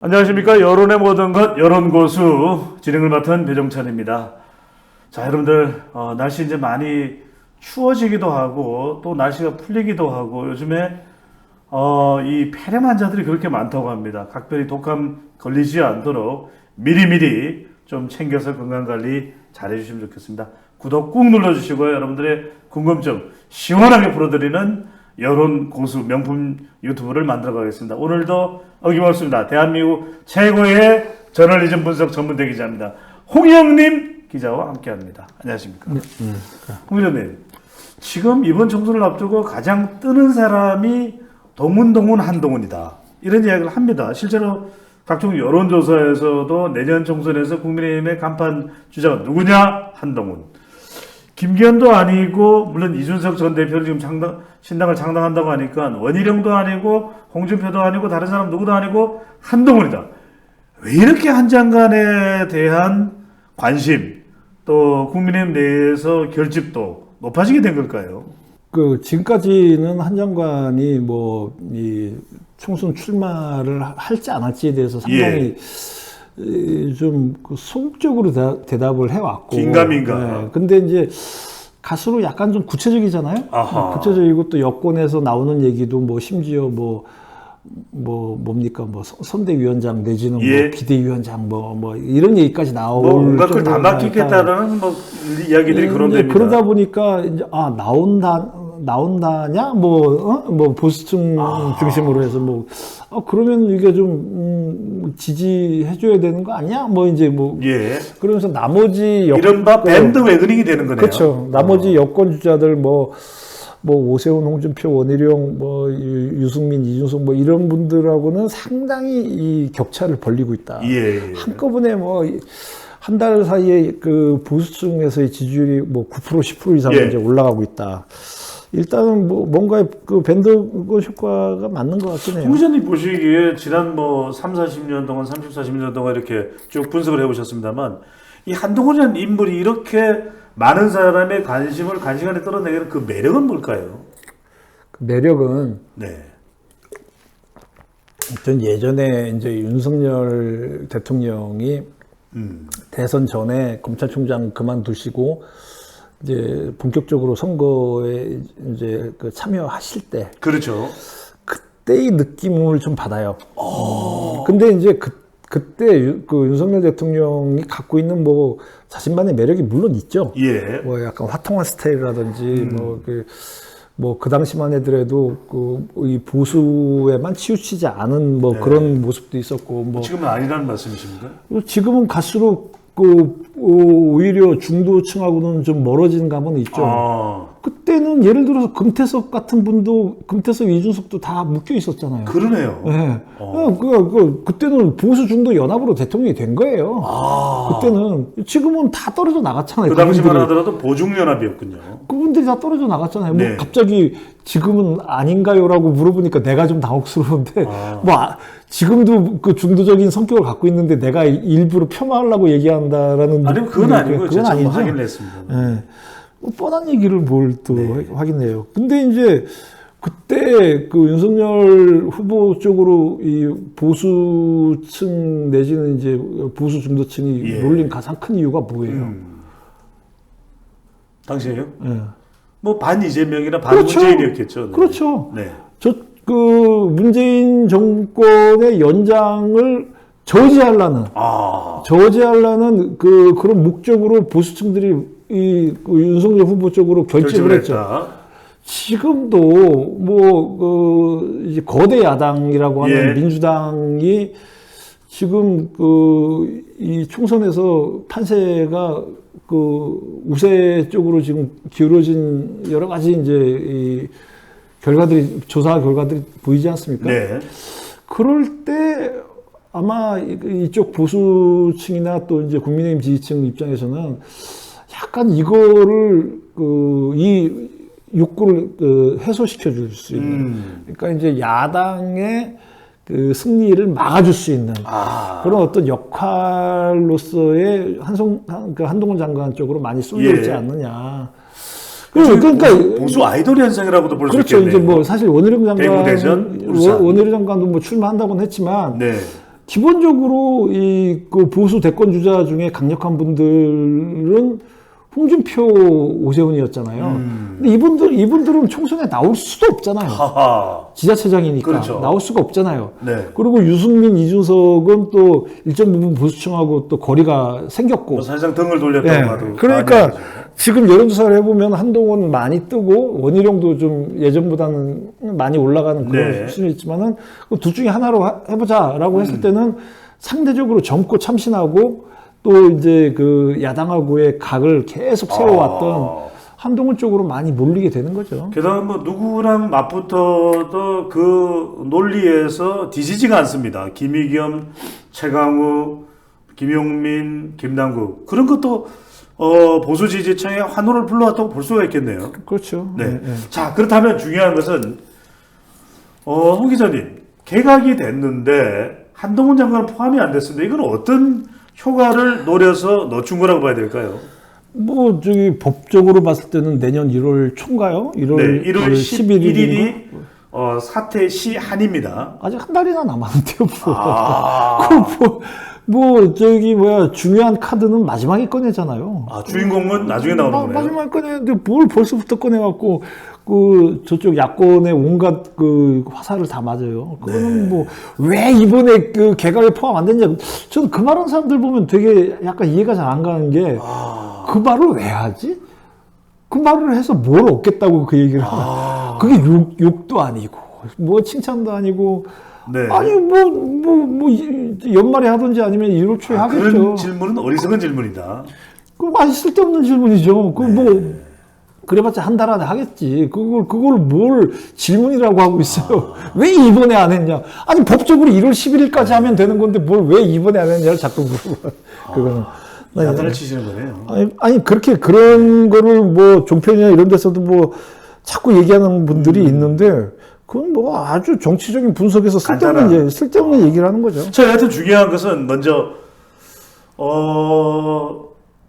안녕하십니까. 여론의 모든 것 여론고수 진행을 맡은 배종찬입니다. 자, 여러분들 날씨 이제 많이 추워지기도 하고 또 날씨가 풀리기도 하고 요즘에 이 폐렴 환자들이 그렇게 많다고 합니다. 각별히 독감 걸리지 않도록 미리미리 좀 챙겨서 건강관리 잘 해주시면 좋겠습니다. 구독 꾹 눌러주시고요. 여러분들의 궁금증 시원하게 풀어드리는 여론고수 명품 유튜브를 만들어 가겠습니다. 오늘도 어김없습니다. 대한민국 최고의 저널리즘 분석 전문대 기자입니다. 홍영님 기자와 함께합니다. 안녕하십니까? 홍 기자님, 지금 이번 총선을 앞두고 가장 뜨는 사람이 동훈 한동훈이다, 이런 이야기를 합니다. 실제로 각종 여론조사에서도 내년 총선에서 국민의힘의 간판 주자가 누구냐? 한동훈. 김기현도 아니고, 물론 이준석 전 대표를 지금 신당을 창당한다고 하니까 원희룡도 아니고 홍준표도 아니고 다른 사람 누구도 아니고 한동훈이다. 왜 이렇게 한 장관에 대한 관심, 또 국민의힘 내에서 결집도 높아지게 된 걸까요? 지금까지는 한 장관이 이 총선 출마를 할지 안 할지에 대해서 상당히 좀 소극적으로 대답을 해왔고. 긴가민가. 네. 근데 이제 갈수록 약간 좀 구체적이잖아요. 아하. 구체적이고 또 여권에서 나오는 얘기도 심지어 뭡니까 선대위원장 내지는 비대위원장 이런 얘기까지 나올 뭔가 그걸 다 맡기겠다라는 이야기들이 그런 데입니다. 그러다 보니까 이제 나온다냐 보수층 중심으로 해서 그러면 이게 좀 지지해줘야 되는 거 아니야? 그러면서 나머지 이른바 밴드웨그닝이 되는 거네요. 그렇죠. 나머지 여권 주자들 오세훈, 홍준표, 원희룡, 유승민, 이준석 이런 분들하고는 상당히 이 격차를 벌리고 있다. 한꺼번에 한 달 사이에 그 보수층에서의 지지율이 9%, 10% 이상 이제 올라가고 있다. 일단은 뭔가 그 밴드 효과가 맞는 것 같긴 해요. 홍 기자님 보시기에 지난 30-40년 동안, 30-40년 동안 이렇게 쭉 분석을 해오셨습니다만, 이 한동훈이라는 인물이 이렇게 많은 사람의 관심을 간시간에 끌어내는 그 매력은 뭘까요? 그 매력은, 네. 전 예전에 이제 윤석열 대통령이 대선 전에 검찰총장 그만두시고 이제 본격적으로 선거에 이제 참여하실 때. 그렇죠. 그때의 느낌을 좀 받아요. 근데 이제 그때 윤석열 대통령이 갖고 있는 자신만의 매력이 물론 있죠. 약간 화통한 스타일이라든지 그 당시만 해더라도 이 보수에만 치우치지 않은 그런 모습도 있었고 지금은 아니라는 말씀이십니까? 지금은 갈수록 오히려 중도층하고는 좀 멀어지는 감은 있죠. 그때는 예를 들어서 금태섭 같은 분도, 금태섭, 이준석도 다 묶여 있었잖아요. 그러네요. 네. 그때는 보수 중도 연합으로 대통령이 된 거예요. 그때는. 지금은 다 떨어져 나갔잖아요. 그 당시만 하더라도 보중연합이었군요. 그분들이 다 떨어져 나갔잖아요. 갑자기 지금은 아닌가요라고 물어보니까 내가 좀 당혹스러운데, 지금도 그 중도적인 성격을 갖고 있는데 내가 일부러 폄하하려고 얘기한다라는. 아니면 그건 아니고요. 그건 아니죠. 확인을 했습니다. 네. 뻔한 얘기를 뭘 또 확인해요. 근데 이제 그때 그 윤석열 후보 쪽으로 이 보수층 내지는 이제 보수 중도층이 몰린 가장 큰 이유가 뭐예요? 당시에요? 반 이재명이나 반 문재인이었겠죠. 그렇죠. 문재인 정권의 연장을 저지하려는 그런 목적으로 보수층들이 윤석열 후보 쪽으로 결집을 했죠. 지금도 이제 거대 야당이라고 하는 민주당이 지금 이 총선에서 판세가 우세 쪽으로 지금 기울어진 여러 가지 이제 이 조사 결과들이 보이지 않습니까? 그럴 때 아마 이쪽 보수층이나 또 이제 국민의힘 지지층 입장에서는 약간 이거를 이 욕구를 해소시켜 줄 수 있는, 그러니까 이제 야당의 승리를 막아줄 수 있는 그런 어떤 역할로서의 한동훈 장관 쪽으로 많이 쏠려 있지 않느냐. 그러니까 보수 아이돌 현상이라고도 볼 수 있겠네요. 그렇죠. 이제 사실 원희룡 장관도 출마한다고는 했지만. 기본적으로 그 보수 대권 주자 중에 강력한 분들은 홍준표, 오세훈이었잖아요. 근데 이분들은 총선에 나올 수도 없잖아요. 하하. 지자체장이니까 그렇죠. 나올 수가 없잖아요. 네. 그리고 유승민, 이준석은 또 일정 부분 보수층하고 또 거리가 생겼고. 뭐 사실상 등을 돌렸다고 봐도. 그러니까 과언이 아니죠. 지금 여론조사를 해보면 한동훈 많이 뜨고 원희룡도 좀 예전보다는 많이 올라가는 그런 네. 수준이 있지만은 그 둘 중에 하나로 해보자라고 했을 때는 상대적으로 젊고 참신하고 또 이제 그 야당하고의 각을 계속 세워왔던 한동훈 쪽으로 많이 몰리게 되는 거죠. 게다가 뭐 누구랑 맞붙어도 그 논리에서 뒤지지가 않습니다. 김의겸, 최강욱, 김용민, 김남국 그런 것도 보수 지지층의 환호를 불러왔다고 볼 수가 있겠네요. 그렇죠. 네. 자, 그렇다면 중요한 것은 홍 기자님 개각이 됐는데 한동훈 장관은 포함이 안 됐습니다. 이건 어떤 효과를 노려서 넣어준 거라고 봐야 될까요? 뭐 저기 법적으로 봤을 때는 내년 1월 초인가요? 1월 11일이 사퇴 시한입니다. 아직 한 달이나 남았는데요. 저기 중요한 카드는 마지막에 꺼내잖아요. 주인공은 나중에 나오는 거네요. 마지막에 꺼내는데 뭘 벌써부터 꺼내갖고 저쪽 야권의 온갖 화살을 다 맞아요. 그거는 네. 왜 이번에 개각에 포함 안 됐냐. 저는 그 말하는 사람들 보면 되게 약간 이해가 잘 안 가는 게 그 말을 왜 하지? 그 말을 해서 뭘 얻겠다고 그 얘기를 하나. 그게 욕도 아니고, 칭찬도 아니고, 네. 아니, 연말에 하든지 아니면 1월 초에 하겠죠. 그런 질문은 어리석은 질문이다. 그거 쓸데없는 질문이죠. 그래봤자 한 달 안에 하겠지. 그걸 뭘 질문이라고 하고 있어요. 왜 이번에 안 했냐. 아니, 법적으로 1월 11일까지 하면 되는 건데 뭘 왜 이번에 안 했냐를 자꾸 물어봐. 그거는. 야단을 치시는 거네요. 아니, 그런 거를 종편이나 이런 데서도 자꾸 얘기하는 분들이 있는데, 그건 아주 정치적인 분석에서 쓸데없는 얘기를 하는 거죠. 자, 여하튼 중요한 것은 먼저,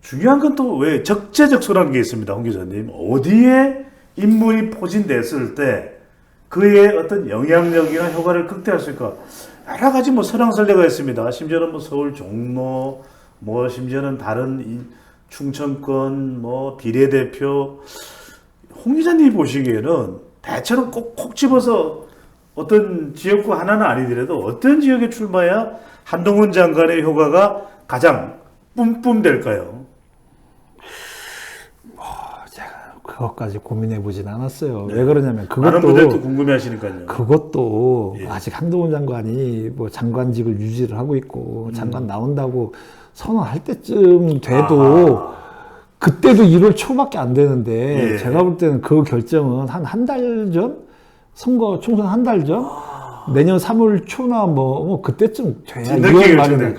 중요한 건 또 왜 적재적소라는 게 있습니다, 홍 기자님. 어디에 인물이 포진됐을 때 그의 어떤 영향력이나 효과를 극대화할 수 있을까? 여러 가지 설왕설래가 있습니다. 심지어는 서울 종로, 심지어는 다른 충청권, 비례대표. 홍 기자님이 보시기에는 대체로 콕 집어서 어떤 지역구 하나는 아니더라도 어떤 지역에 출마해야 한동훈 장관의 효과가 가장 뿜뿜 될까요? 제가 그것까지 고민해 보진 않았어요. 네. 왜 그러냐면 많은 분들도 궁금해하시니까요. 그것도 아직 한동훈 장관이 장관직을 유지를 하고 있고 장관 나온다고 선언할 때쯤 돼도 그때도 1월 초밖에 안 되는데 제가 볼 때는 그 결정은 한 달 전? 총선 한 달 전? 내년 3월 초나 그때쯤 돼야 2월 말에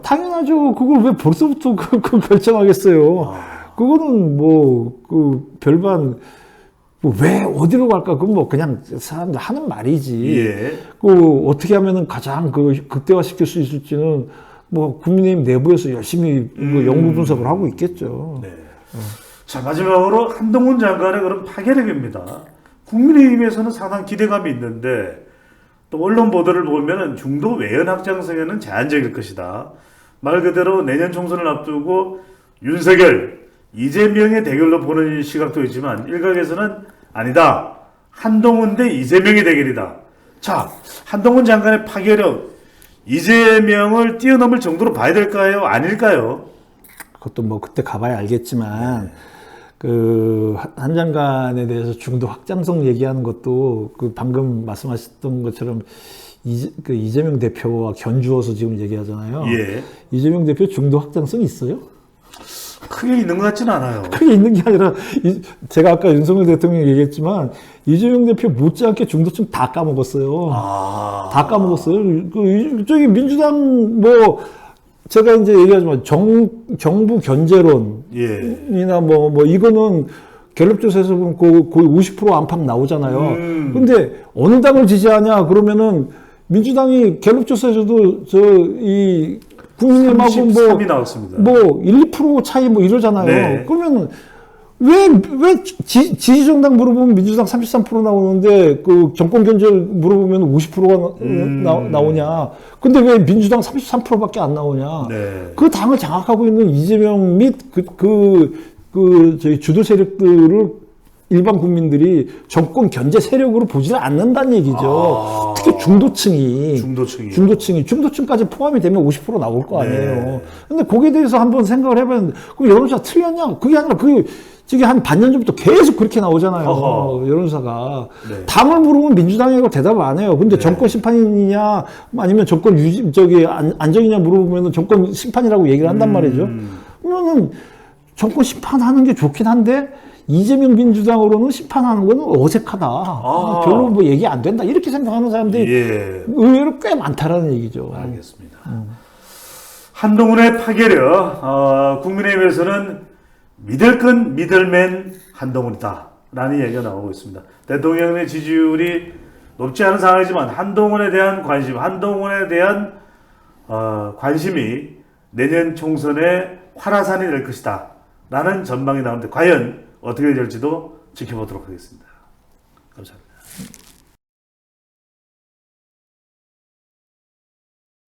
당연하죠. 그걸 왜 벌써부터 그 결정하겠어요. 그거는 별반 왜 어디로 갈까? 그건 그냥 사람들 하는 말이지. 어떻게 하면은 가장 극대화시킬 수 있을지는 국민의힘 내부에서 열심히 연구 분석을 하고 있겠죠. 네. 자, 마지막으로 한동훈 장관의 그런 파괴력입니다. 국민의힘에서는 상당 기대감이 있는데 또 언론 보도를 보면은 중도 외연 확장성에는 제한적일 것이다. 말 그대로 내년 총선을 앞두고 윤석열, 이재명의 대결로 보는 시각도 있지만 일각에서는 아니다. 한동훈 대 이재명의 대결이다. 자, 한동훈 장관의 파괴력, 이재명을 뛰어넘을 정도로 봐야 될까요? 아닐까요? 그것도 그때 가봐야 알겠지만 한 장관에 대해서 중도 확장성 얘기하는 것도 방금 말씀하셨던 것처럼 이재명 대표와 견주어서 지금 얘기하잖아요. 이재명 대표 중도 확장성이 있어요? 크게 있는 것 같지는 않아요. 크게 있는 게 아니라 제가 아까 윤석열 대통령이 얘기했지만 이재명 대표 못지않게 중도층 다 까먹었어요. 다 까먹었어요. 저기 민주당 제가 이제 얘기하지만 정부 견제론이나 이거는 갤럽조사에서 보면 거의 50% 안팎 나오잖아요. 근데 어느 당을 지지하냐 그러면은 민주당이 갤럽조사에서도 국민의힘하고 33이 나왔습니다. 1, 2% 차이 이러잖아요. 네. 그러면 왜 지지정당 물어보면 민주당 33% 나오는데 그 정권 견제를 물어보면 50%가 나오냐. 근데 왜 민주당 33%밖에 안 나오냐. 네. 그 당을 장악하고 있는 이재명 및 저희 주도 세력들을 일반 국민들이 정권 견제 세력으로 보지 않는다는 얘기죠. 특히 중도층까지 포함이 되면 50% 나올 거 아니에요. 네. 근데 거기에 대해서 한번 생각을 해봤는데, 그럼 여론조사 틀렸냐? 그게 아니라 저기 한 반년 전부터 계속 그렇게 나오잖아요. 여론조사가. 네. 당을 물으면 민주당이라고 대답을 안 해요. 근데 네. 정권 심판이냐, 아니면 정권 안정이냐 물어보면 정권 심판이라고 얘기를 한단 말이죠. 그러면은 정권 심판하는 게 좋긴 한데, 이재명 민주당으로는 심판하는 건 어색하다. 별로 뭐 얘기 안 된다. 이렇게 생각하는 사람들이 의외로 꽤 많다라는 얘기죠. 알겠습니다. 한동훈의 파괴력, 국민의힘에서는 믿을 믿을맨 한동훈이다. 라는 얘기가 나오고 있습니다. 대통령의 지지율이 높지 않은 상황이지만 한동훈에 대한 관심이 내년 총선의 활화산이 될 것이다. 라는 전망이 나오는데 과연 어떻게 될지도 지켜보도록 하겠습니다. 감사합니다.